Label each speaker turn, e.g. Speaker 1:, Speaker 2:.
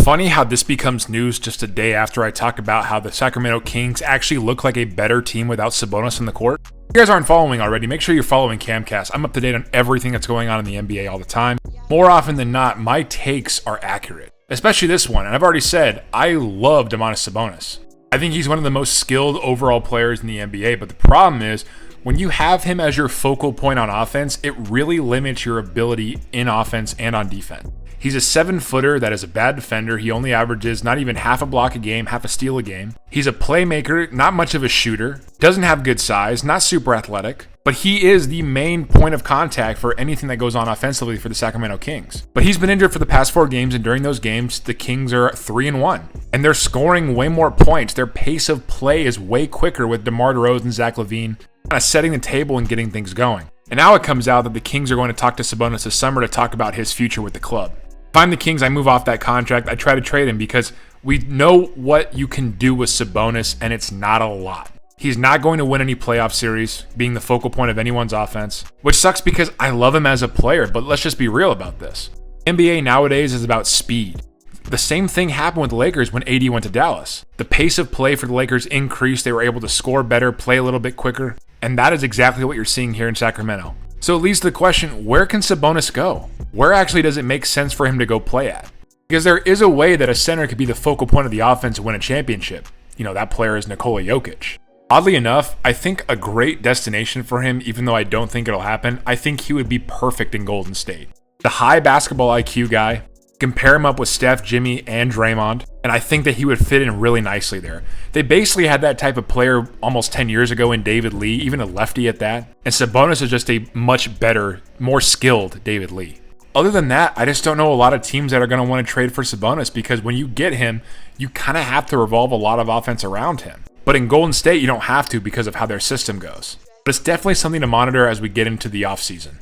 Speaker 1: funny how this becomes news just a day after I talk about how the Sacramento Kings actually look like a better team without Sabonis on the court. If you guys aren't following already, make sure you're following Camcast. I'm up to date on everything that's going on in the NBA all the time. More often than not, my takes are accurate, especially this one. And I've already said, I love Domantas Sabonis. I think he's one of the most skilled overall players in the NBA, but the problem is, when you have him as your focal point on offense, it really limits your ability in offense and on defense. He's a 7-footer that is a bad defender. He only averages not even half a block a game, half a steal a game. He's a playmaker, not much of a shooter, doesn't have good size, not super athletic, but he is the main point of contact for anything that goes on offensively for the Sacramento Kings. But he's been injured for the past 4 games, and during those games, the Kings are 3-1. And they're scoring way more points. Their pace of play is way quicker with DeMar DeRozan and Zach LaVine kind of setting the table and getting things going. And now it comes out that the Kings are going to talk to Sabonis this summer to talk about his future with the club. If I'm the Kings, I move off that contract. I try to trade him because we know what you can do with Sabonis, and it's not a lot. He's not going to win any playoff series, being the focal point of anyone's offense, which sucks because I love him as a player, but let's just be real about this. NBA nowadays is about speed. The same thing happened with the Lakers when AD went to Dallas. The pace of play for the Lakers increased. They were able to score better, play a little bit quicker, and that is exactly what you're seeing here in Sacramento. So it leads to the question, where can Sabonis go? Where actually does it make sense for him to go play at? Because there is a way that a center could be the focal point of the offense and win a championship. You know, that player is Nikola Jokic. Oddly enough, I think a great destination for him, even though I don't think it'll happen, I think he would be perfect in Golden State. The high basketball IQ guy, compare him up with Steph, Jimmy, and Draymond, and I think that he would fit in really nicely there. They basically had that type of player almost 10 years ago in David Lee, even a lefty at that, and Sabonis is just a much better, more skilled David Lee. Other than that, I just don't know a lot of teams that are going to want to trade for Sabonis because when you get him, you kind of have to revolve a lot of offense around him. But in Golden State, you don't have to because of how their system goes. But it's definitely something to monitor as we get into the offseason.